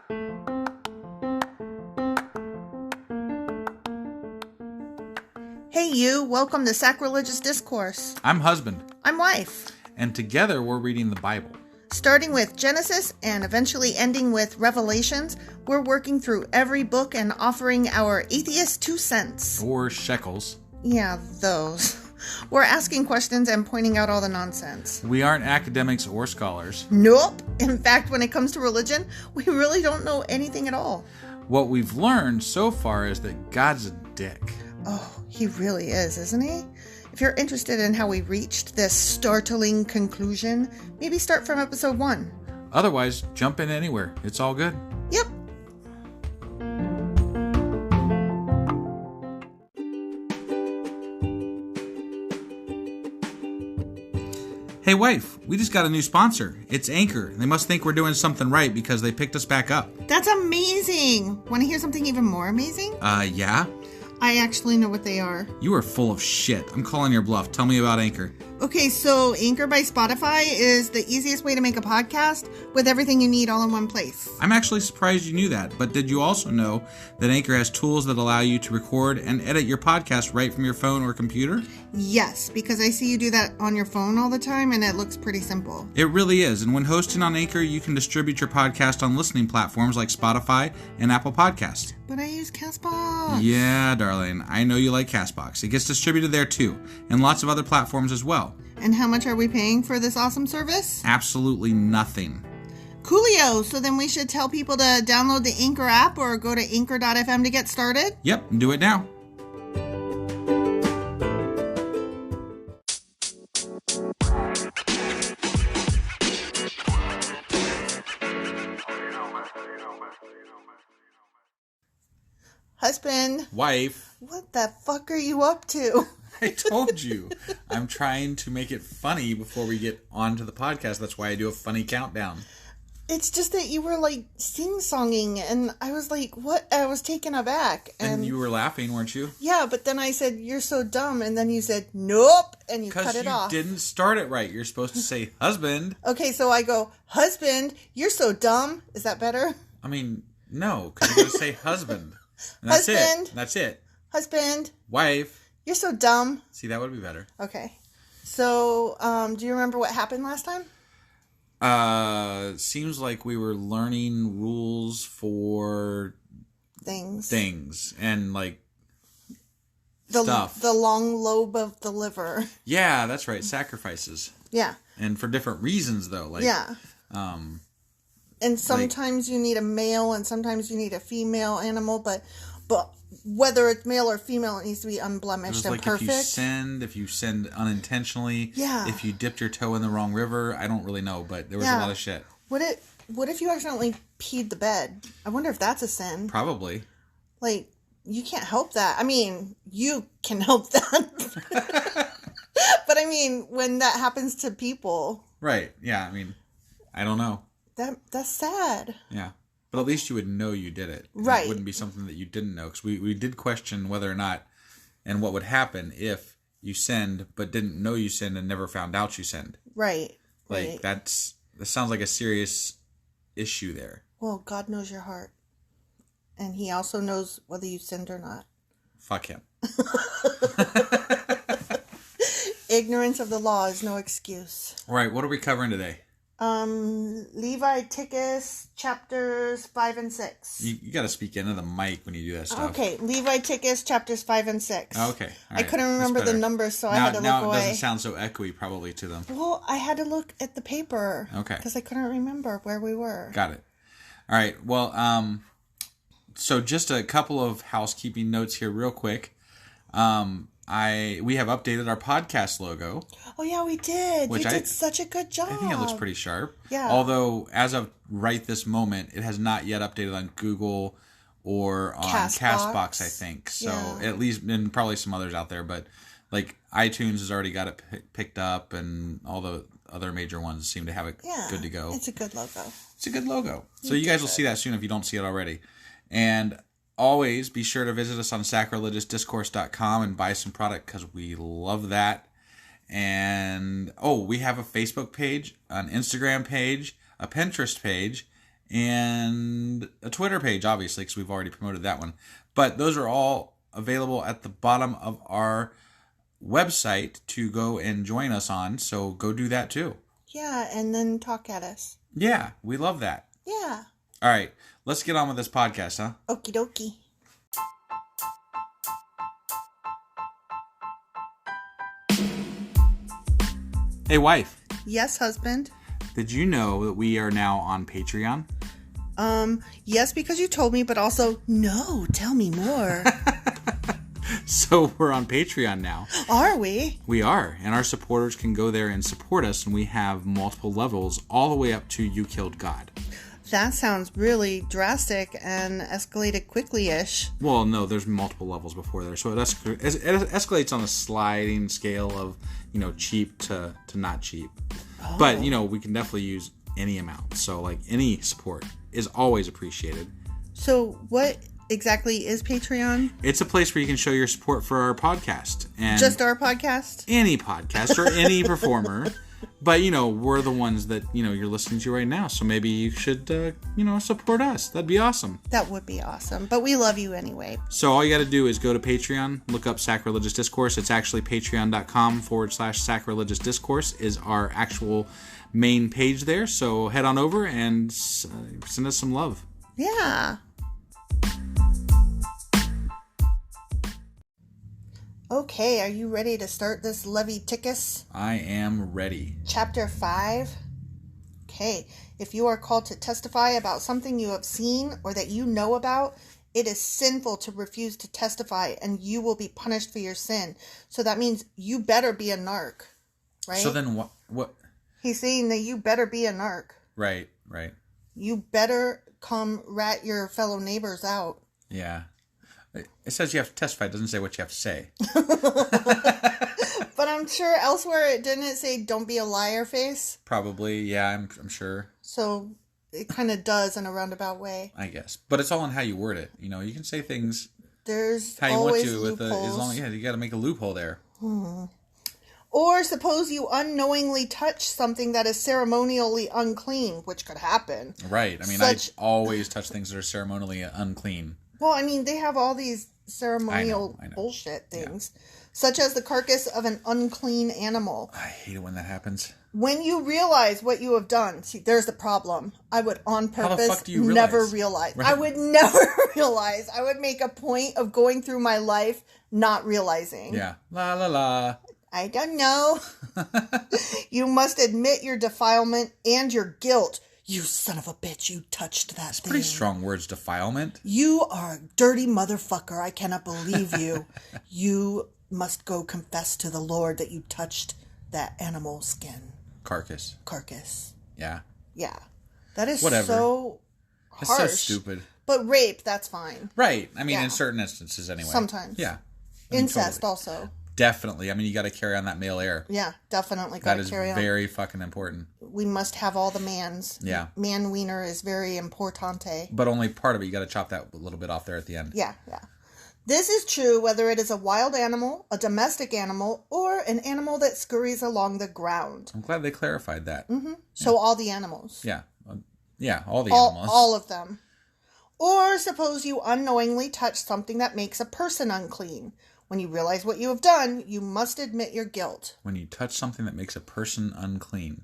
Hey you, welcome to Sacrilegious Discourse. I'm husband. I'm wife. And together we're reading the Bible. Starting with Genesis and eventually ending with Revelations, we're working through every book and offering our atheist 2 cents. Or shekels. Yeah, those. We're asking questions and pointing out all the nonsense. We aren't academics or scholars. Nope. In fact, when it comes to religion, we really don't know anything at all. What we've learned so far is that God's a dick. Oh, he really is, isn't he? If you're interested in how we reached this startling conclusion, maybe start from episode 1. Otherwise, jump in anywhere. It's all good. Yep. Hey wife, we just got a new sponsor. It's Anchor. They must think we're doing something right because they picked us back up. That's amazing. Want to hear something even more amazing? Yeah? I actually know what they are. You are full of shit. I'm calling your bluff. Tell me about Anchor. Okay, so Anchor by Spotify is the easiest way to make a podcast with everything you need all in one place. I'm actually surprised you knew that, but did you also know that Anchor has tools that allow you to record and edit your podcast right from your phone or computer? Yes, because I see you do that on your phone all the time and it looks pretty simple. It really is, and when hosting on Anchor, you can distribute your podcast on listening platforms like Spotify and Apple Podcasts. But I use CastBox. Yeah, darling, I know you like CastBox. It gets distributed there too, and lots of other platforms as well. And how much are we paying for this awesome service? Absolutely nothing. Coolio! So then we should tell people to download the Anchor app or go to anchor.fm to get started? Yep, do it now. Husband. Wife. What the fuck are you up to? I told you. I'm trying to make it funny before we get onto the podcast. That's why I do a funny countdown. It's just that you were like sing-songing and I was like, what? I was taken aback. And you were laughing, weren't you? Yeah, but then I said, you're so dumb. And then you said, nope. And you cut it off. Because you didn't start it right. You're supposed to say husband. Okay, so I go, husband, you're so dumb. Is that better? I mean, no, because you're going to say husband. And that's husband. It. That's it. Husband. Wife. You're so dumb. See, that would be better. Okay. So, do you remember what happened last time? Seems like we were learning rules for things and like stuff. The long lobe of the liver. Yeah, that's right. Sacrifices. Yeah. And for different reasons, though. Like, yeah. And sometimes you need a male and sometimes you need a female animal, but whether it's male or female, it needs to be unblemished and perfect. If you send unintentionally, if you dipped your toe in the wrong river, I don't really know, but there was a lot of shit. What if you accidentally peed the bed? I wonder if that's a sin. Probably. Like, you can't help that. I mean, you can help that. But I mean, when that happens to people. Right. Yeah. I mean, I don't know. That's sad. Yeah. But at least you would know you did it. Right. It wouldn't be something that you didn't know. Because we did question whether or not and what would happen if you sinned but didn't know you sinned and never found out you sinned. Right. Like, right. that sounds like a serious issue there. Well, God knows your heart. And he also knows whether you sinned or not. Fuck him. Ignorance of the law is no excuse. All right, what are we covering today? Leviticus chapters 5 and 6. You got to speak into the mic when you do that stuff. Okay, Leviticus chapters 5 and 6. Okay. All right. I couldn't remember the numbers, so I had to look away. Now it doesn't sound so echoey probably to them. Well, I had to look at the paper. Okay. Because I couldn't remember where we were. Got it. All right. Well, so just a couple of housekeeping notes here real quick. We have updated our podcast logo. Oh yeah, we did. You did such a good job. I think it looks pretty sharp. Yeah. Although, as of right this moment, it has not yet updated on Google or on Castbox, I think. So at least, and probably some others out there, but like iTunes has already got it picked up, and all the other major ones seem to have it good to go. It's a good logo. It's a good logo. So you guys will see that soon if you don't see it already. And always be sure to visit us on sacrilegiousdiscourse.com and buy some product because we love that. And, we have a Facebook page, an Instagram page, a Pinterest page, and a Twitter page, obviously, because we've already promoted that one. But those are all available at the bottom of our website to go and join us on. So go do that too. Yeah, and then talk at us. Yeah, we love that. Yeah. All right, let's get on with this podcast, huh? Okie dokie. Hey, wife. Yes, husband. Did you know that we are now on Patreon? Yes, because you told me, but also, no, tell me more. So we're on Patreon now. Are we? We are, and our supporters can go there and support us, and we have multiple levels all the way up to You Killed God. That sounds really drastic and escalated quickly-ish. Well, no, there's multiple levels before there, so it escalates on a sliding scale of, cheap to not cheap. Oh. But, we can definitely use any amount, so, any support is always appreciated. So, what exactly is Patreon? It's a place where you can show your support for our podcast. And just our podcast? Any podcast or any performer. But, we're the ones that, you're listening to right now. So maybe you should, support us. That'd be awesome. That would be awesome. But we love you anyway. So all you got to do is go to Patreon, look up Sacrilegious Discourse. It's actually patreon.com/sacrilegious discourse is our actual main page there. So head on over and send us some love. Yeah. Okay, are you ready to start this Leviticus? I am ready. Chapter 5. Okay, if you are called to testify about something you have seen or that you know about, it is sinful to refuse to testify, and you will be punished for your sin. So that means you better be a narc, right? So then what? He's saying that you better be a narc. Right. You better come rat your fellow neighbors out. Yeah. It says you have to testify. It doesn't say what you have to say. But I'm sure elsewhere it didn't say don't be a liar face. Probably, yeah, I'm sure. So it kind of does in a roundabout way. I guess. But it's all in how you word it. You can say things there's how you always want to with loopholes. you got to make a loophole there. Or suppose you unknowingly touch something that is ceremonially unclean, which could happen. Right. I mean, I always touch things that are ceremonially unclean. Well, I mean, they have all these ceremonial I know. bullshit things, such as the carcass of an unclean animal. I hate it when that happens. When you realize what you have done, see, there's the problem. I would on purpose How the fuck do you realize? Never realize. Right. I would never realize. I would make a point of going through my life not realizing. Yeah. La la la. I don't know. You must admit your defilement and your guilt. You son of a bitch, you touched that thing. Pretty strong words, defilement. You are a dirty motherfucker. I cannot believe you. You must go confess to the Lord that you touched that animal skin. Carcass. Yeah. Yeah. That is Whatever. So harsh. It's so stupid. But rape, that's fine. Right. I mean, in certain instances anyway. Sometimes. Yeah. Incest totally. Also. Definitely. I mean, you got to carry on that male heir. Yeah, definitely got to carry on. That is very fucking important. We must have all the mans. Yeah. Man wiener is very importante. But only part of it. You got to chop that a little bit off there at the end. Yeah. This is true whether it is a wild animal, a domestic animal, or an animal that scurries along the ground. I'm glad they clarified that. Mm-hmm. So all the animals. Yeah. Yeah, all the animals. All of them. Or suppose you unknowingly touch something that makes a person unclean. When you realize what you have done, you must admit your guilt. When you touch something that makes a person unclean.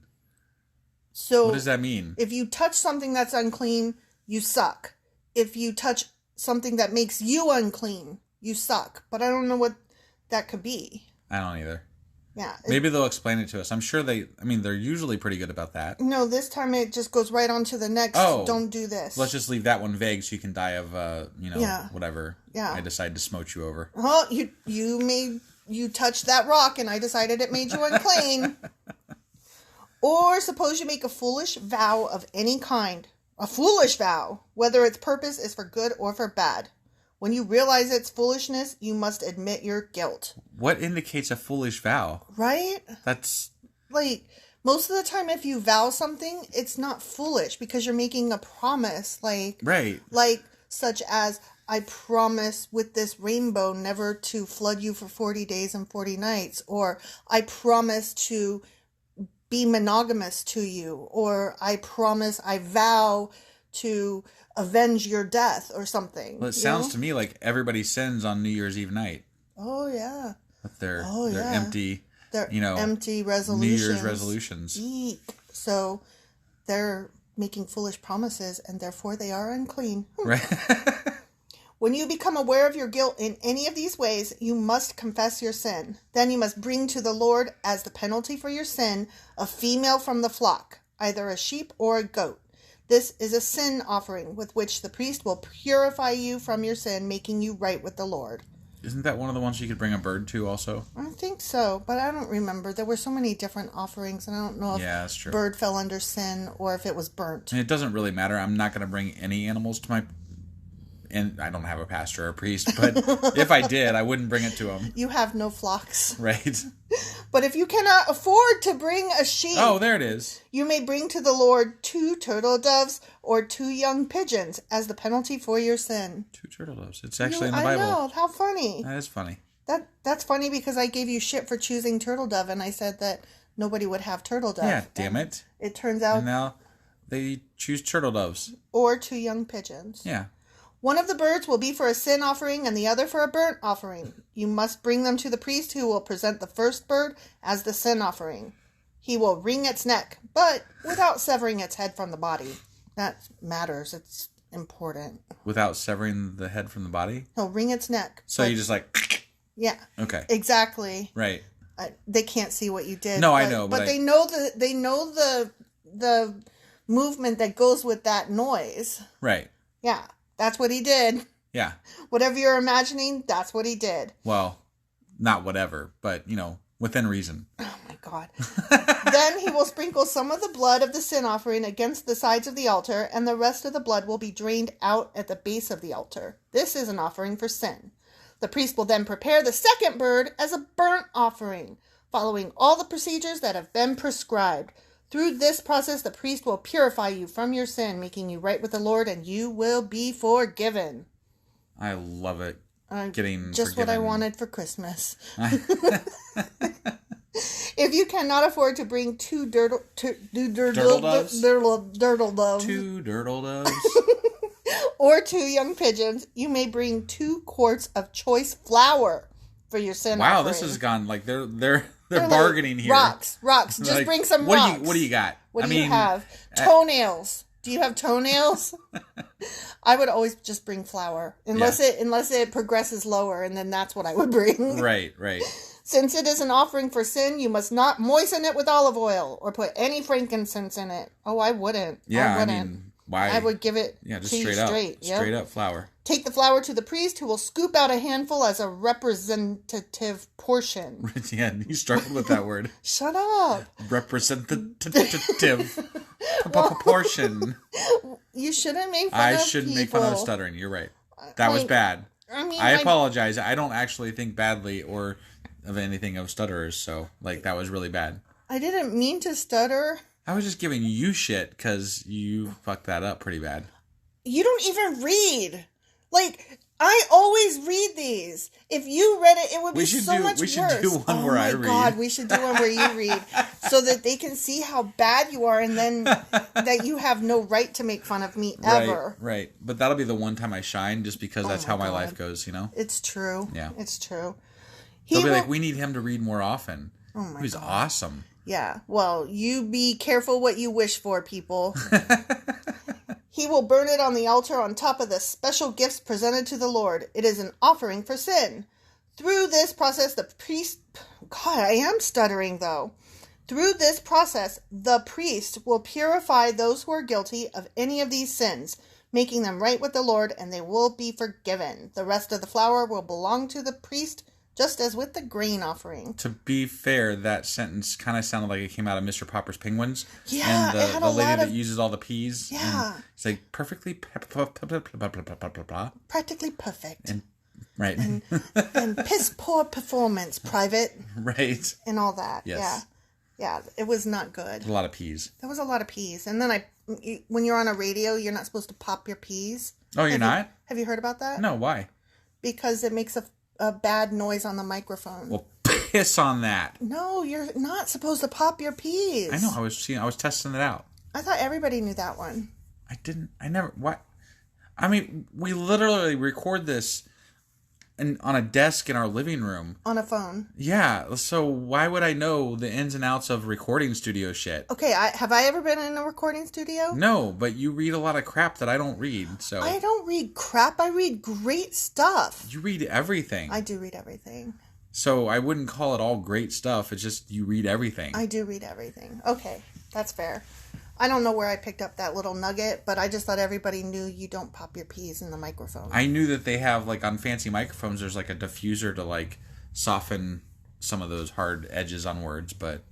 So what does that mean? If you touch something that's unclean, you suck. If you touch something that makes you unclean, you suck. But I don't know what that could be. I don't either. Yeah. Maybe they'll explain it to us. I'm sure they're usually pretty good about that. No, this time it just goes right on to the next. Oh, don't do this. Let's just leave that one vague so you can die of, whatever. Yeah. I decide to smote you over. Well, you touched that rock and I decided it made you unclean. Or suppose you make a foolish vow of any kind. A foolish vow, whether its purpose is for good or for bad. When you realize its foolishness, you must admit your guilt. What indicates a foolish vow? Right? That's... most of the time if you vow something, it's not foolish because you're making a promise. Right. Such as, I promise with this rainbow never to flood you for 40 days and 40 nights. Or, I promise to be monogamous to you. Or, I vow to avenge your death or something. Well, it sounds to me like everybody sins on New Year's Eve night. Oh, yeah. With their empty, empty resolutions. New Year's resolutions. Eek. So they're making foolish promises, and therefore they are unclean. Right. When you become aware of your guilt in any of these ways, you must confess your sin. Then you must bring to the Lord as the penalty for your sin a female from the flock, either a sheep or a goat. This is a sin offering with which the priest will purify you from your sin, making you right with the Lord. Isn't that one of the ones you could bring a bird to also? I think so, but I don't remember. There were so many different offerings, and I don't know if that's true. Bird fell under sin or if it was burnt. And it doesn't really matter. I'm not going to bring any animals to my... And I don't have a pastor or a priest, but if I did, I wouldn't bring it to him. You have no flocks. Right. But if you cannot afford to bring a sheep... Oh, there it is. You may bring to the Lord 2 turtle doves or 2 young pigeons as the penalty for your sin. 2 turtle doves. It's actually in the Bible. I know. How funny. That is funny. That's funny because I gave you shit for choosing turtle dove, and I said that nobody would have turtle dove. Yeah, damn it. It turns out... And now they choose turtle doves. Or 2 young pigeons. Yeah. One of the birds will be for a sin offering and the other for a burnt offering. You must bring them to the priest, who will present the first bird as the sin offering. He will wring its neck, but without severing its head from the body. That matters. It's important. Without severing the head from the body? He'll wring its neck. So you just like... Yeah. Okay. Exactly. Right. They can't see what you did. No, I know. But they know the movement that goes with that noise. Right. Yeah. That's what he did. Yeah. Whatever you're imagining, that's what he did. Well, not whatever, but, within reason. Oh, my God. Then he will sprinkle some of the blood of the sin offering against the sides of the altar, and the rest of the blood will be drained out at the base of the altar. This is an offering for sin. The priest will then prepare the second bird as a burnt offering, following all the procedures that have been prescribed. Through this process, the priest will purify you from your sin, making you right with the Lord, and you will be forgiven. I love it. Getting just forgiven. What I wanted for Christmas. If you cannot afford to bring 2 turtle doves, 2 turtle doves, or 2 young pigeons, you may bring 2 quarts of choice flour for your sin offering. Wow, this has gone like they're bargaining here. Rocks. Just like, bring some rocks. What do you got? What do you have? Toenails. Do you have toenails? I would always just bring flour. Unless it progresses lower, and then that's what I would bring. Right. Since it is an offering for sin, you must not moisten it with olive oil or put any frankincense in it. Oh, I wouldn't. Yeah, I mean, why? I would give it just to straight you up. Yep. Straight up flour. Take the flour to the priest, who will scoop out a handful as a representative portion. Yeah, you struggled with that word. Shut up. Representative portion. You shouldn't make fun I of shouldn't people. make fun of stuttering. You're right. That was bad. I apologize. I don't actually think badly or of anything of stutterers, so that was really bad. I didn't mean to stutter. I was just giving you shit because you fucked that up pretty bad. You don't even read. I always read these. If you read it, it would be so much worse. We should do one where I read. Oh my God, we should do one where you read, so that they can see how bad you are, and then that you have no right to make fun of me ever. Right. But that'll be the one time I shine, just because that's how my life goes. It's true. Yeah, it's true. They'll be like, we need him to read more often. Oh my God. He's awesome. Yeah. Well, you be careful what you wish for, people. He will burn it on the altar on top of the special gifts presented to the Lord. It is an offering for sin. Through this process, the priest... God, I am stuttering, though. Through this process, the priest will purify those who are guilty of any of these sins, making them right with the Lord, and they will be forgiven. The rest of the flour will belong to the priest, just as with the grain offering. To be fair, that sentence kind of sounded like it came out of Mr. Popper's Penguins. Yeah, and it had the a lady lot that of... uses all the peas. Yeah. It's like perfectly... Practically perfect. And, right. And piss poor performance, private. Right. And all that. Yes. Yeah, it was not good. A lot of peas. There was a lot of peas. And then when you're on a radio, you're not supposed to pop your peas. Oh, you're not? Have you heard about that? No, why? Because it makes a bad noise on the microphone. Well, piss on that. No, you're not supposed to pop your peas. I know. I was testing it out. I thought everybody knew that one. I never... What? I mean, we literally record this on a desk in our living room. On a phone. Yeah, so why would I know the ins and outs of recording studio shit? Okay, have I ever been in a recording studio? No, but you read a lot of crap that I don't read, so... I don't read crap, I read great stuff. You read everything. I do read everything. So I wouldn't call it all great stuff, it's just you read everything. I do read everything. Okay, that's fair. I don't know where I picked up that little nugget, but I just thought everybody knew you don't pop your peas in the microphone. I knew that they have, like, on fancy microphones, there's, like, a diffuser to, like, soften some of those hard edges on words, but...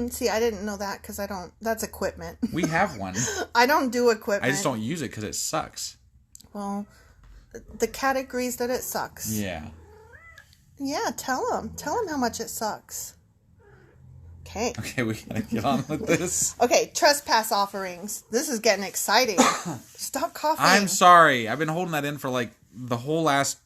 See, I didn't know that because I don't... That's equipment. We have one. I don't do equipment. I just don't use it because it sucks. Well, the cat agrees that it sucks. Yeah. Yeah, tell him. Tell him how much it sucks. Okay. Okay, we gotta get on with this. Okay, trespass offerings. This is getting exciting. Stop coughing. I'm sorry. I've been holding that in for like the whole last...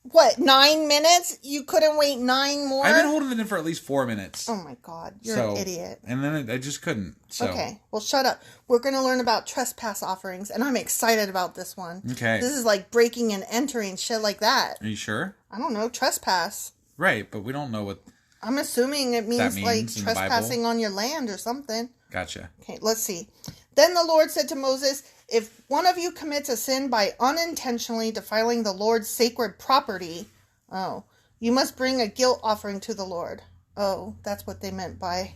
What, 9 minutes? You couldn't wait 9 more? I've been holding it in for at least 4 minutes. Oh my God, you're an idiot. And then I just couldn't. So. Okay, well shut up. We're going to learn about trespass offerings, and I'm excited about this one. Okay. This is like breaking and entering, shit like that. Are you sure? I don't know, trespass. Right, but we don't know what... I'm assuming it means like trespassing on your land or something. Gotcha. Okay, let's see. Then the Lord said to Moses, if one of you commits a sin by unintentionally defiling the Lord's sacred property, you must bring a guilt offering to the Lord. Oh, that's what they meant by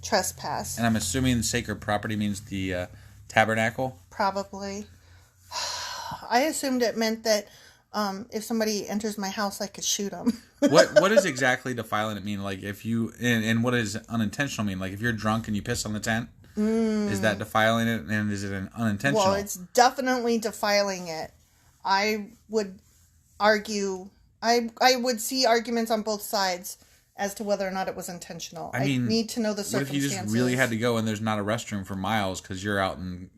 trespass. And I'm assuming sacred property means the tabernacle? Probably. I assumed it meant that if somebody enters my house, I could shoot them. What does exactly defiling it mean? Like if you and what does unintentional mean? Like if you're drunk and you piss on the tent, is that defiling it, and is it an unintentional? Well, it's definitely defiling it. I would argue. I would see arguments on both sides as to whether or not it was intentional. I mean, need to know the circumstances. What if you just really had to go and there's not a restroom for miles because you're out in,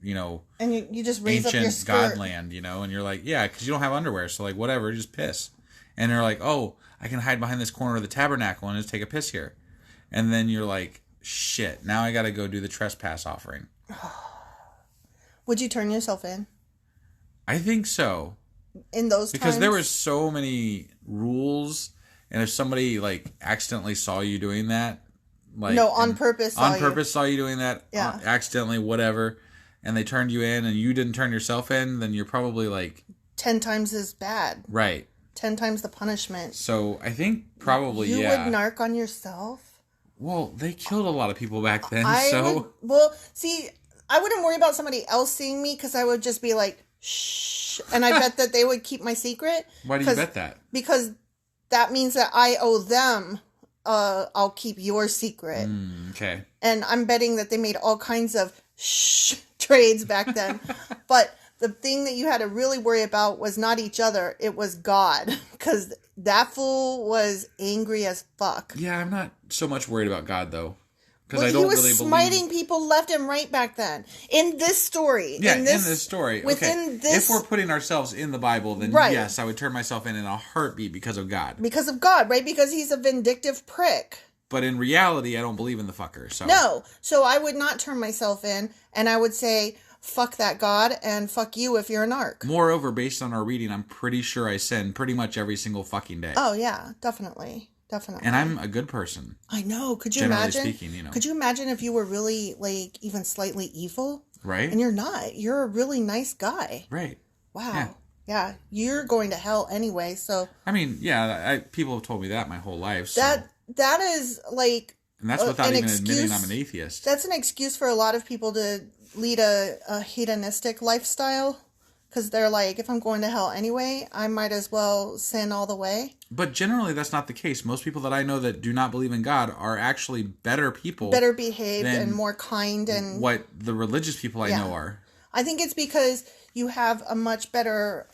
and you just raise up your skirt. Ancient Godland, and you're like, yeah, because you don't have underwear, so like whatever, just piss. And they're like, oh, I can hide behind this corner of the tabernacle and just take a piss here. And then you're like, shit, now I got to go do the trespass offering. Would you turn yourself in? I think so. In those because times? There were so many rules, and if somebody like accidentally saw you doing that, like on purpose saw you doing that, yeah. Accidentally, whatever, and they turned you in and you didn't turn yourself in, then you're probably like 10 times as bad. Right. 10 times the punishment. So I think probably you would narc on yourself. Well, they killed a lot of people back then. See, I wouldn't worry about somebody else seeing me because I would just be like, shh, and I bet that they would keep my secret. Why do you bet that? Because that means that I owe them. I'll keep your secret. Okay. And I'm betting that they made all kinds of shh trades back then, but. The thing that you had to really worry about was not each other. It was God. Because that fool was angry as fuck. Yeah, I'm not so much worried about God, though. Because I don't really believe... He was smiting people left and right back then. In this story. Yeah, in this story. Within this... If we're putting ourselves in the Bible, then yes, I would turn myself in a heartbeat because of God. Because of God, right? Because he's a vindictive prick. But in reality, I don't believe in the fucker. So no. So I would not turn myself in. And I would say... Fuck that God, and fuck you if you're a narc. Moreover, based on our reading, I'm pretty sure I sin pretty much every single fucking day. Oh, yeah. Definitely. Definitely. And I'm a good person. I know. Could you generally imagine? Speaking, Could you imagine if you were really, like, even slightly evil? Right. And you're not. You're a really nice guy. Right. Wow. Yeah. You're going to hell anyway, so... I mean, yeah, people have told me that my whole life, so... That is, like... And that's without even admitting I'm an atheist. That's an excuse for a lot of people to... lead a hedonistic lifestyle because they're like, if I'm going to hell anyway, I might as well sin all the way. But generally, that's not the case. Most people that I know that do not believe in God are actually better people, better behaved, and more kind, and what the religious people I know are. I think it's because you have a much better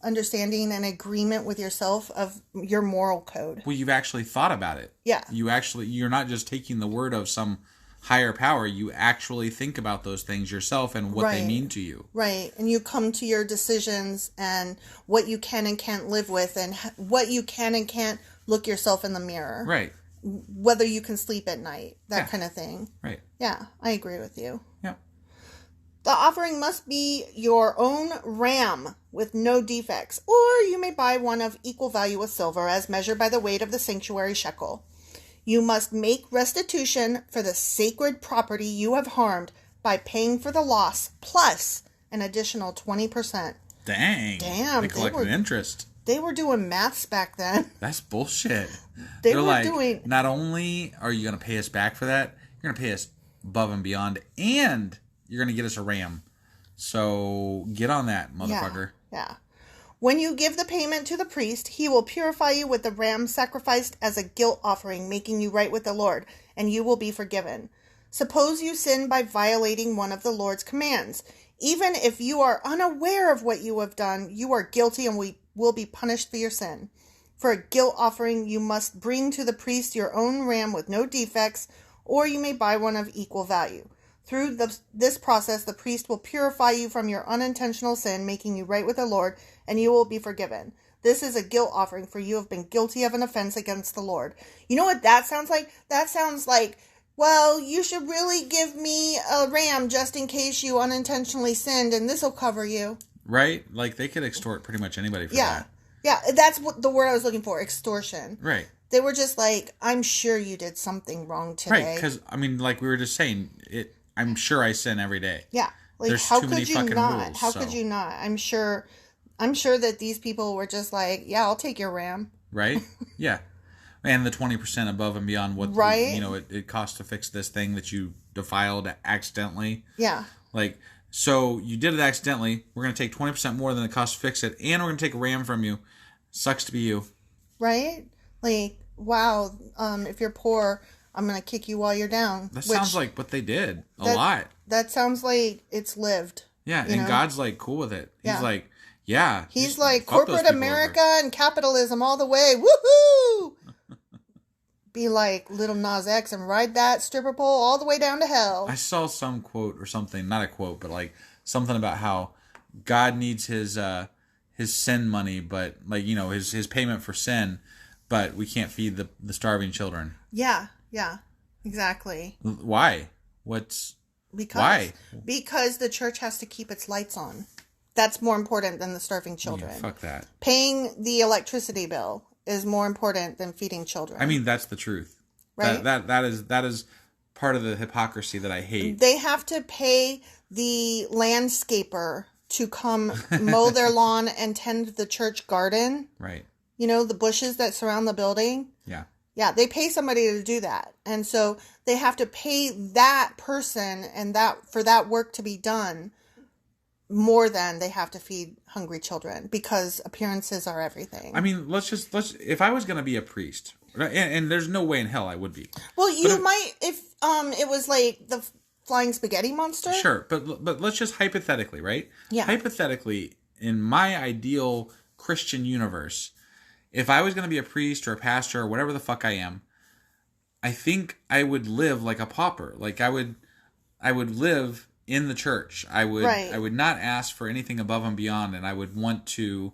understanding and agreement with yourself of your moral code. Well, you've actually thought about it. Yeah, you're not just taking the word of some higher power. You actually think about those things yourself and what they mean to you. Right. And you come to your decisions and what you can and can't live with and what you can and can't look yourself in the mirror. Right. Whether you can sleep at night, that kind of thing. Right. Yeah, I agree with you. Yeah. The offering must be your own ram with no defects, or you may buy one of equal value with silver as measured by the weight of the sanctuary shekel. You must make restitution for the sacred property you have harmed by paying for the loss plus an additional 20%. Damn. They collected interest. They were doing maths back then. That's bullshit. They're like, doing... not only are you going to pay us back for that, you're going to pay us above and beyond, and you're going to get us a ram. So get on that, motherfucker. Yeah. When you give the payment to the priest, he will purify you with the ram sacrificed as a guilt offering, making you right with the Lord, and you will be forgiven. Suppose you sin by violating one of the Lord's commands. Even if you are unaware of what you have done, you are guilty and will be punished for your sin. For a guilt offering, you must bring to the priest your own ram with no defects, or you may buy one of equal value. Through this process, the priest will purify you from your unintentional sin, making you right with the Lord, and you will be forgiven. This is a guilt offering, for you have been guilty of an offense against the Lord. You know what that sounds like? That sounds like, well, you should really give me a ram just in case you unintentionally sinned, and this will cover you. Right? Like, they could extort pretty much anybody for that. Yeah, that's what the word I was looking for, extortion. Right. They were just like, I'm sure you did something wrong today. Right, because, I mean, like we were just saying, I'm sure I sin every day. Yeah. Like, there's how too could many you fucking not? rules, How could you not? I'm sure that these people were just like, yeah, I'll take your ram. Right? Yeah. And the 20% above and beyond what it costs to fix this thing that you defiled accidentally. Yeah. Like, so you did it accidentally. We're going to take 20% more than it costs to fix it, and we're going to take a ram from you. Sucks to be you. Right? Like, wow, if you're poor, I'm going to kick you while you're down. That sounds like what they did a lot. That sounds like it's lived. Yeah, and God's like cool with it. He's like, yeah. He's like, corporate America and capitalism all the way. Woohoo! Be like Little Nas X and ride that stripper pole all the way down to hell. I saw some quote or something, not a quote, but like something about how God needs his sin money, but like, his payment for sin, but we can't feed the starving children. Yeah, exactly. Why? Why? Because the church has to keep its lights on. That's more important than the starving children. Yeah, fuck that. Paying the electricity bill is more important than feeding children. I mean, that's the truth. Right? That is part of the hypocrisy that I hate. They have to pay the landscaper to come mow their lawn and tend the church garden. Right. The bushes that surround the building. Yeah. Yeah, they pay somebody to do that. And so they have to pay that person and for that work to be done more than they have to feed hungry children, because appearances are everything. I mean, let's if I was going to be a priest, and there's no way in hell I would be. Well, you might if it was like the flying spaghetti monster. Sure, but let's just hypothetically, right? Yeah. Hypothetically, in my ideal Christian universe, if I was going to be a priest or a pastor or whatever the fuck I am, I think I would live like a pauper. Like I would live in the church. I would not ask for anything above and beyond, and I would want to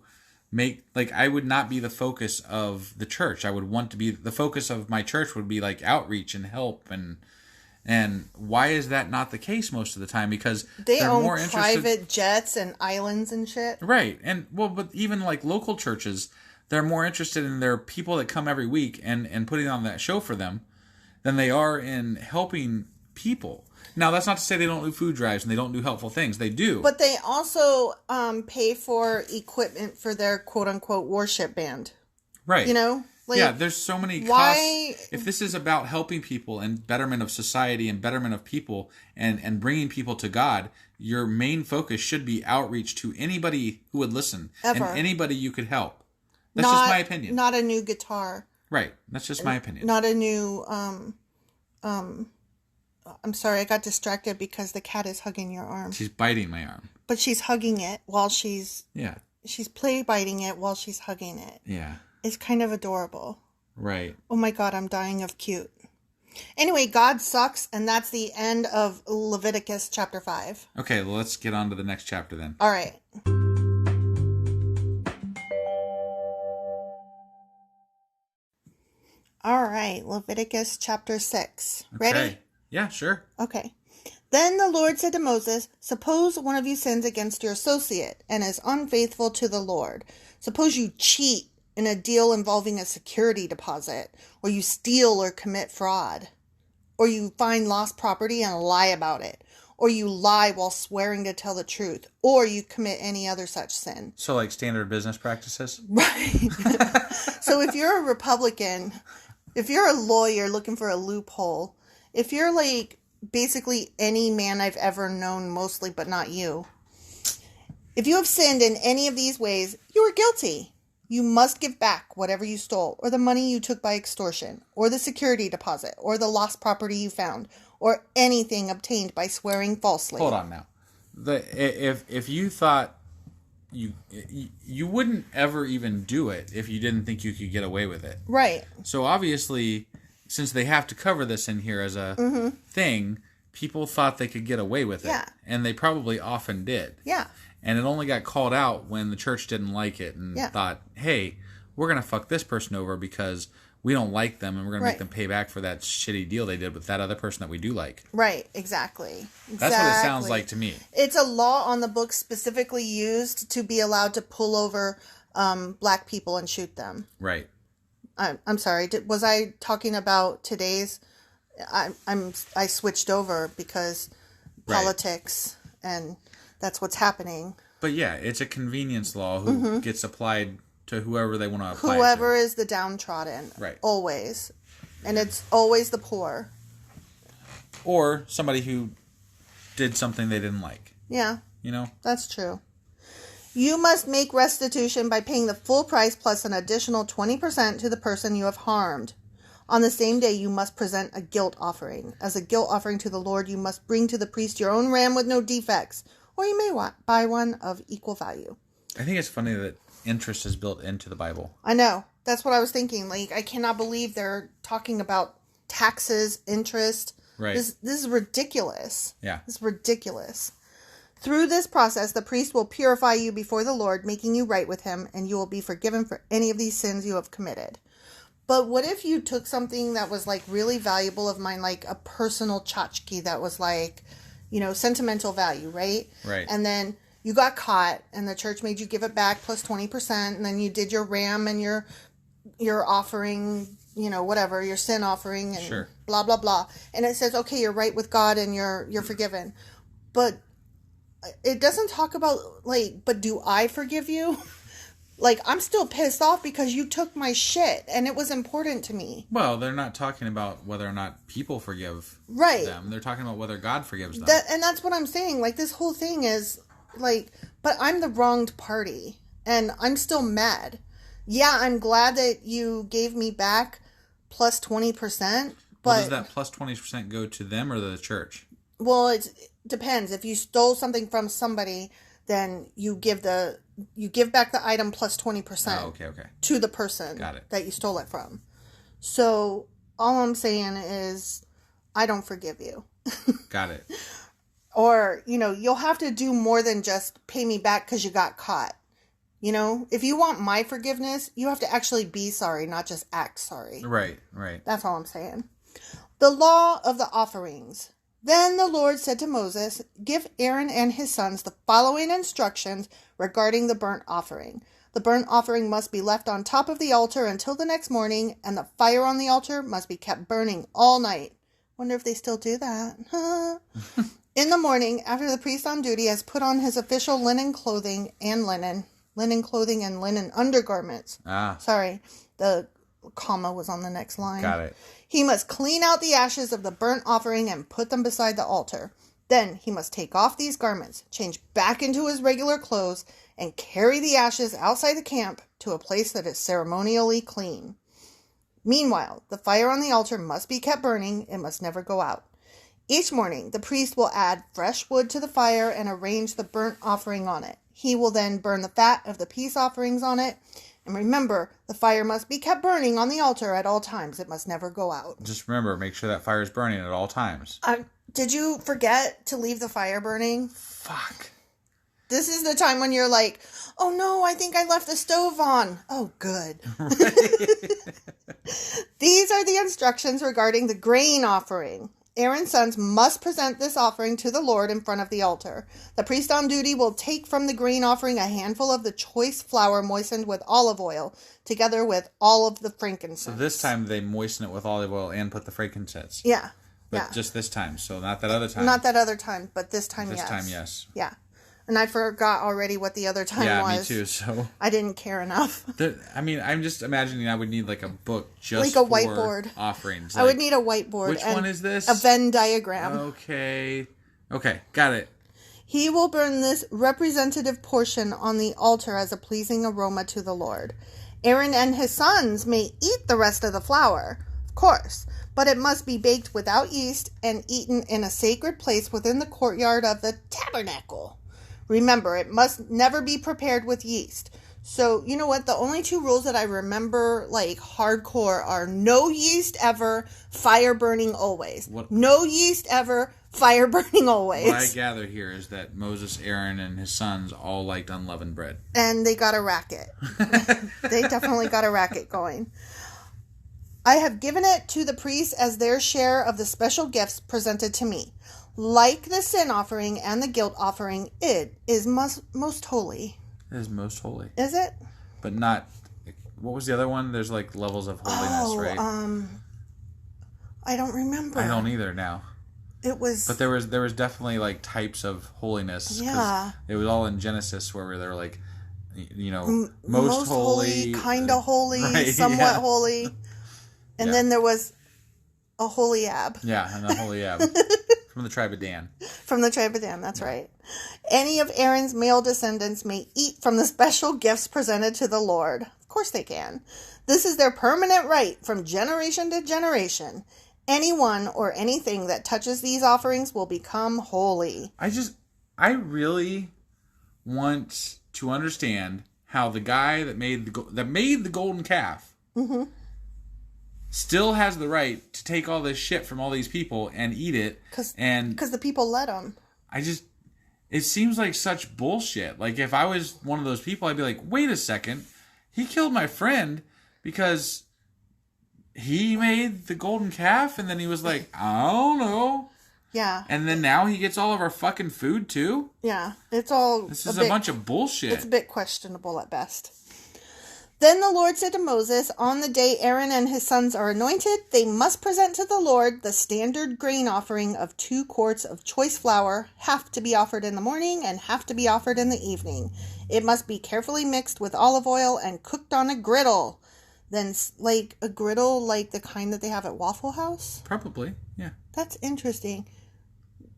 I would not be the focus of the church. I would want to be the focus of my church would be like outreach and help and why is that not the case most of the time? Because they own more private jets and islands and shit. Right. And but even like local churches, they're more interested in their people that come every week and putting on that show for them than they are in helping people. Now, that's not to say they don't do food drives and they don't do helpful things. They do. But they also pay for equipment for their quote-unquote worship band. Right. Yeah, there's so many costs. If this is about helping people and betterment of society and betterment of people and bringing people to God, your main focus should be outreach to anybody who would listen. Ever. And anybody you could help. That's just my opinion. Not a new guitar. Right. That's just my opinion. Not a new... I'm sorry, I got distracted because the cat is hugging your arm. She's biting my arm. But she's hugging it while she's... Yeah. She's play biting it while she's hugging it. Yeah. It's kind of adorable. Right. Oh my God, I'm dying of cute. Anyway, God sucks, and that's the end of Leviticus chapter 5. Okay, well, let's get on to the next chapter then. All right. All right, Leviticus chapter 6. Ready? Okay. Yeah, sure. Okay. Then the Lord said to Moses, suppose one of you sins against your associate and is unfaithful to the Lord. Suppose you cheat in a deal involving a security deposit, or you steal or commit fraud, or you find lost property and lie about it, or you lie while swearing to tell the truth, or you commit any other such sin. So like standard business practices? Right. So if you're a Republican, if you're a lawyer looking for a loophole, if you're like basically any man I've ever known mostly, but not you, if you have sinned in any of these ways, you are guilty. You must give back whatever you stole, or the money you took by extortion, or the security deposit, or the lost property you found, or anything obtained by swearing falsely. Hold on now. If you thought you wouldn't ever even do it if you didn't think you could get away with it. Right. So obviously, since they have to cover this in here as a thing, people thought they could get away with it. Yeah. And they probably often did. Yeah. And it only got called out when the church didn't like it and thought, hey, we're going to fuck this person over because we don't like them and we're going to make them pay back for that shitty deal they did with that other person that we do like. Right, exactly. That's what it sounds like to me. It's a law on the books specifically used to be allowed to pull over black people and shoot them. Right. I'm sorry. Was I talking about today's? I switched over because politics and that's what's happening. But yeah, it's a convenience law who gets applied to whoever they want to apply Whoever to. Is the downtrodden. Right. Always. And it's always the poor. Or somebody who did something they didn't like. Yeah. You know? That's true. You must make restitution by paying the full price plus an additional 20% to the person you have harmed. On the same day, you must present a guilt offering. As a guilt offering to the Lord, you must bring to the priest your own ram with no defects, or you may buy one of equal value. I think it's funny that interest is built into the Bible. I know. That's what I was thinking. Like, I cannot believe they're talking about taxes, interest. Right. This is ridiculous. Yeah. This is ridiculous. Through this process, the priest will purify you before the Lord, making you right with him, and you will be forgiven for any of these sins you have committed. But what if you took something that was, like, really valuable of mine, like a personal tchotchke that was, like, you know, sentimental value, right? Right. And then you got caught, and the church made you give it back plus 20%, and then you did your ram and your offering, you know, whatever, your sin offering, and blah, blah, blah. And it says, okay, you're right with God, and you're forgiven. But it doesn't talk about, like, but do I forgive you? Like, I'm still pissed off because you took my shit, and it was important to me. Well, they're not talking about whether or not people forgive them. They're talking about whether God forgives them. And that's what I'm saying. Like, this whole thing is, like, but I'm the wronged party, and I'm still mad. Yeah, I'm glad that you gave me back plus 20%, but... Well, does that plus 20% go to them or the church? Well, it depends. If you stole something from somebody, then you give back the item plus 20% to the person that you stole it from. So all I'm saying is I don't forgive you. Got it. Or, you know, you'll have to do more than just pay me back because you got caught. You know, if you want my forgiveness, you have to actually be sorry, not just act sorry. Right. That's all I'm saying. The law of the offerings. Then the Lord said to Moses, give Aaron and his sons the following instructions regarding the burnt offering. The burnt offering must be left on top of the altar until the next morning, and the fire on the altar must be kept burning all night. Wonder if they still do that. In the morning, after the priest on duty has put on his official linen clothing and linen undergarments. Sorry, the comma was on the next line. Got it. He must clean out the ashes of the burnt offering and put them beside the altar. Then he must take off these garments, change back into his regular clothes, and carry the ashes outside the camp to a place that is ceremonially clean. Meanwhile, the fire on the altar must be kept burning. It must never go out. Each morning, the priest will add fresh wood to the fire and arrange the burnt offering on it. He will then burn the fat of the peace offerings on it. And remember, the fire must be kept burning on the altar at all times. It must never go out. Just remember, make sure that fire is burning at all times. Did you forget to leave the fire burning? Fuck. This is the time when you're like, oh no, I think I left the stove on. Oh, good. These are the instructions regarding the grain offering. Aaron's sons must present this offering to the Lord in front of the altar. The priest on duty will take from the grain offering a handful of the choice flour moistened with olive oil, together with all of the frankincense. So this time they moisten it with olive oil and put the frankincense. Yeah. But just this time, so not that other time. Not that other time, but this time, yes. This time, yes. Yeah. And I forgot already what the other time was. Yeah, me too, so... I didn't care enough. I'm just imagining I would need like a book just like a whiteboard. For offerings. I would need a whiteboard. Which one is this? A Venn diagram. Okay, got it. He will burn this representative portion on the altar as a pleasing aroma to the Lord. Aaron and his sons may eat the rest of the flour, of course, but it must be baked without yeast and eaten in a sacred place within the courtyard of the tabernacle. Remember, it must never be prepared with yeast. So, you know what? The only two rules that I remember, like, hardcore are no yeast ever, fire burning always. No yeast ever, fire burning always. What I gather here is that Moses, Aaron, and his sons all liked unleavened bread. And they got a racket. They definitely got a racket going. I have given it to the priests as their share of the special gifts presented to me. Like the sin offering and the guilt offering, it is most holy. It is most holy. Is it? But not... What was the other one? There's like levels of holiness, right? I don't remember. I don't either now. It was... But there was definitely like types of holiness. Yeah. It was all in Genesis where they were like, most holy. Kind of holy, right, somewhat holy. And then there was a holy ab. Yeah, and a holy ab. From the tribe of Dan. From the tribe of Dan, that's right. Any of Aaron's male descendants may eat from the special gifts presented to the Lord. Of course they can. This is their permanent right from generation to generation. Anyone or anything that touches these offerings will become holy. I really want to understand how the guy that made the golden calf still has the right to take all this shit from all these people and eat it. Because the people let him. It seems like such bullshit. Like, if I was one of those people, I'd be like, wait a second. He killed my friend because he made the golden calf, and then he was like, I don't know. Yeah. And then now he gets all of our fucking food, too? Yeah. This is a bunch of bullshit. It's a bit questionable at best. Then the Lord said to Moses, on the day Aaron and his sons are anointed, they must present to the Lord the standard grain offering of 2 quarts of choice flour, half to be offered in the morning and half to be offered in the evening. It must be carefully mixed with olive oil and cooked on a griddle. Then, like a griddle, like the kind that they have at Waffle House? Probably, yeah. That's interesting.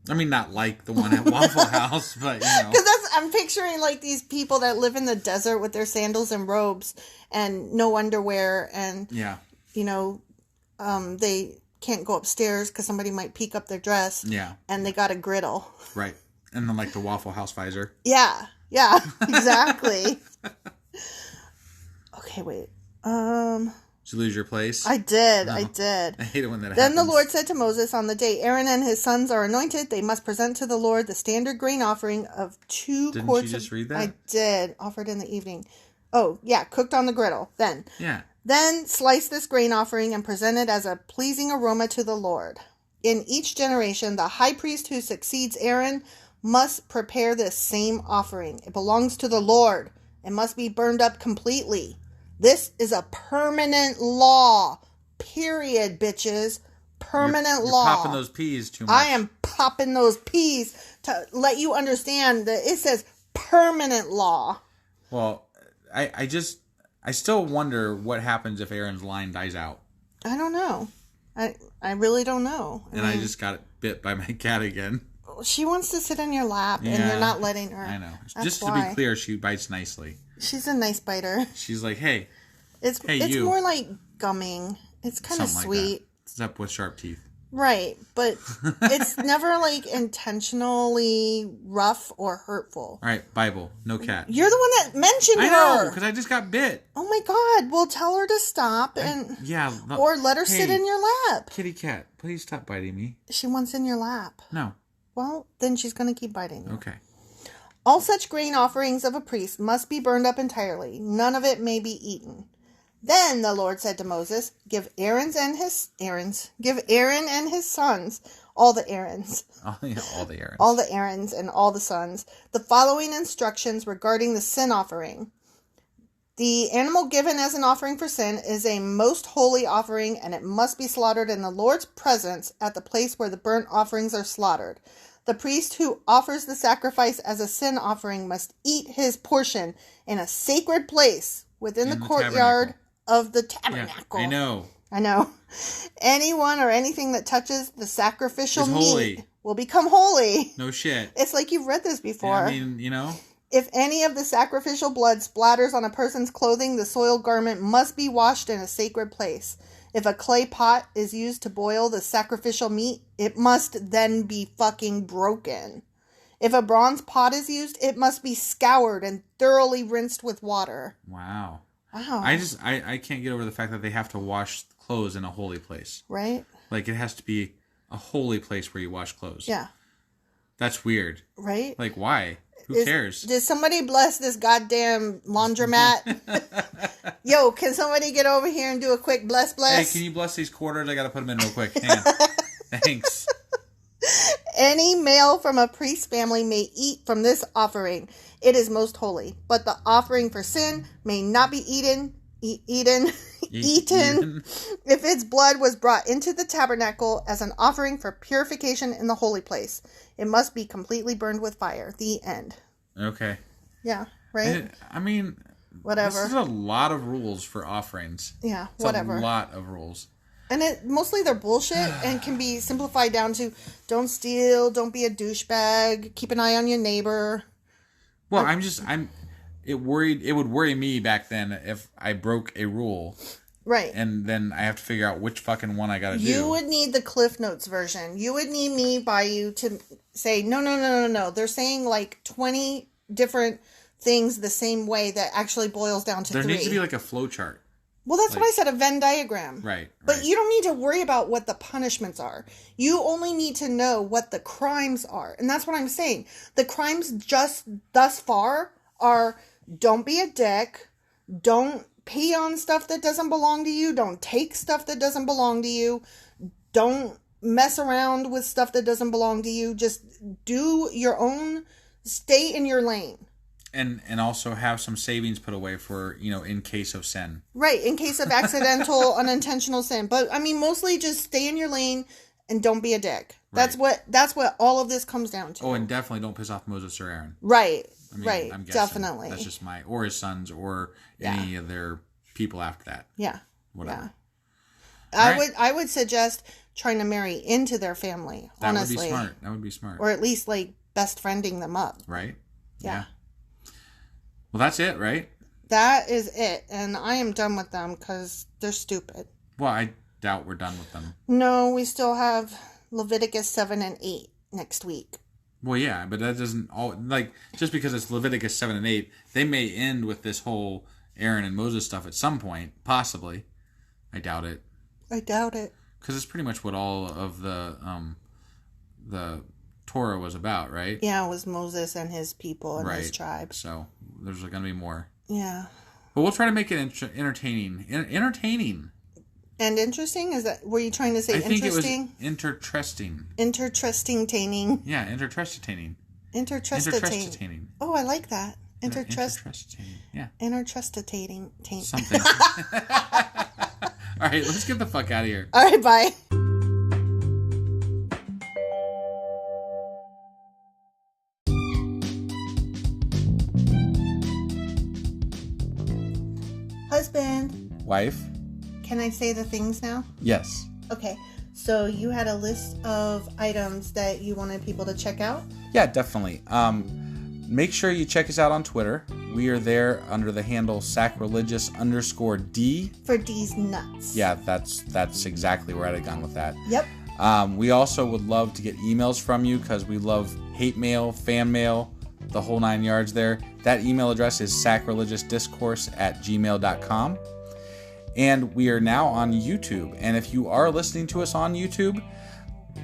I mean, not like the one at Waffle House, but, Because I'm picturing, like, these people that live in the desert with their sandals and robes and no underwear and, they can't go upstairs because somebody might peek up their dress. Yeah. And they got a griddle. Right. And then, like, the Waffle House visor. Yeah, exactly. Okay, wait. Did you lose your place? I did. No. I did. I hate it when that happens. Then the Lord said to Moses, on the day Aaron and his sons are anointed, they must present to the Lord the standard grain offering of 2 quarts. Didn't you just read that? I did. Offered in the evening. Oh, yeah. Cooked on the griddle. Then. Yeah. Then slice this grain offering and present it as a pleasing aroma to the Lord. In each generation, the high priest who succeeds Aaron must prepare this same offering. It belongs to the Lord. It must be burned up completely. This is a permanent law. Period, bitches. Permanent law. You're popping those peas too much. I am popping those peas to let you understand that it says permanent law. Well, I still wonder what happens if Aaron's line dies out. I don't know. I really don't know. I just got bit by my cat again. She wants to sit on your lap, and you're not letting her. I know. That's just why. To be clear, she bites nicely. She's a nice biter. She's like, hey. It's more like gumming. It's kind of sweet. Like except with sharp teeth. Right, but it's never like intentionally rough or hurtful. All right, Bible, no cat. You're the one that mentioned her. I know, because I just got bit. Oh my God! Well, tell her to stop or let her sit in your lap. Kitty cat, please stop biting me. She wants in your lap. No. Well, then she's going to keep biting you. Okay. All such grain offerings of a priest must be burned up entirely. None of it may be eaten. Then the Lord said to Moses, give Aaron and his sons all the Aarons. All the Aarons. All the Aarons and all the sons. The following instructions regarding the sin offering. The animal given as an offering for sin is a most holy offering, and it must be slaughtered in the Lord's presence at the place where the burnt offerings are slaughtered. The priest who offers the sacrifice as a sin offering must eat his portion in a sacred place within the courtyard of the tabernacle. Yeah, I know. Anyone or anything that touches the sacrificial meat will become holy. No shit. It's like you've read this before. Yeah, I mean, If any of the sacrificial blood splatters on a person's clothing, the soiled garment must be washed in a sacred place. If a clay pot is used to boil the sacrificial meat, it must then be fucking broken. If a bronze pot is used, it must be scoured and thoroughly rinsed with water. Wow. Wow. I can't get over the fact that they have to wash clothes in a holy place. Right? Like, it has to be a holy place where you wash clothes. Yeah. That's weird. Right? Like, why? Who cares? Did somebody bless this goddamn laundromat? Yo, can somebody get over here and do a quick bless? Hey, can you bless these quarters? I gotta put them in real quick. Hang on. Thanks. Any male from a priest's family may eat from this offering. It is most holy. But the offering for sin may not be eaten if its blood was brought into the tabernacle as an offering for purification in the holy place. It must be completely burned with fire. The end. Okay. Yeah, right? I mean, whatever. This is a lot of rules for offerings. Yeah, it's whatever. A lot of rules. And mostly they're bullshit and can be simplified down to don't steal, don't be a douchebag, keep an eye on your neighbor. Well, it would worry me back then if I broke a rule. Right. And then I have to figure out which fucking one I gotta do. You would need the Cliff Notes version. You would need me by you to say, no. They're saying like 20 different things the same way that actually boils down to 3. There needs to be like a flow chart. Well, that's what I said, a Venn diagram. Right. But you don't need to worry about what the punishments are. You only need to know what the crimes are. And that's what I'm saying. The crimes just thus far are don't be a dick, don't pee on stuff that doesn't belong to you, don't take stuff that doesn't belong to you, don't mess around with stuff that doesn't belong to you. Just do your own, stay in your lane. And also have some savings put away for, in case of sin. Right, in case of accidental, unintentional sin. But, I mean, mostly just stay in your lane and don't be a dick. That's what all of this comes down to. Oh, and definitely don't piss off Moses or Aaron. Right, I'm guessing definitely. That's just or his sons, or any of their people after that. Yeah. Whatever. Yeah. I would suggest trying to marry into their family, honestly. That would be smart. Or at least, like, best friending them up. Right? Yeah. Well, that's it, right? That is it. And I am done with them because they're stupid. Well, I doubt we're done with them. No, we still have Leviticus 7 and 8 next week. Well, yeah, but that doesn't... just because it's Leviticus 7 and 8, they may end with this whole Aaron and Moses stuff at some point. Possibly. I doubt it. Because it's pretty much what all of the Torah was about, right? Yeah, it was Moses and his people and his tribe. So there's going to be more. Yeah. But we'll try to make it entertaining. Entertaining. And interesting? Were you trying to say interesting? I think it was interesting. Interesting-taining. Yeah, interesting. Intertrustitating. Oh, I like that. Intertrustitating. Yeah. Intertrustitating. Something. All right, let's get the fuck out of here. All right, bye. Husband. Wife. Can I say the things now? Yes. Okay. So you had a list of items that you wanted people to check out? Yeah, definitely. Make sure you check us out on Twitter. We are there under the handle sacrilegious_D. For D's nuts. Yeah, that's exactly where I'd have gone with that. Yep. We also would love to get emails from you because we love hate mail, fan mail, the whole 9 yards there. That email address is sacrilegiousdiscourse@gmail.com. And we are now on YouTube. And if you are listening to us on YouTube,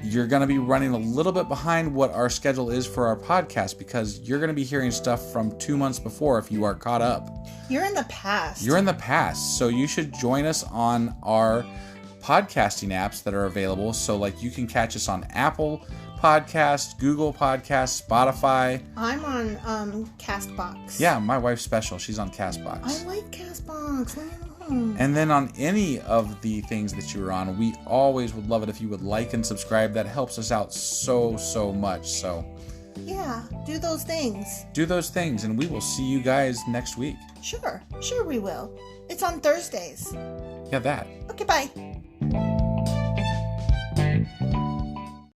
you're going to be running a little bit behind what our schedule is for our podcast because you're going to be hearing stuff from 2 months before if you are caught up. You're in the past. So you should join us on our podcasting apps that are available. So, like, you can catch us on Apple Podcasts, Google Podcasts, Spotify. I'm on Castbox. Yeah, my wife's special. She's on Castbox. I like Castbox. And then on any of the things that you're on, we always would love it if you would like and subscribe. That helps us out so much. So yeah, do those things. Do those things, and we will see you guys next week. Sure we will. It's on Thursdays. Yeah, that. Okay, bye.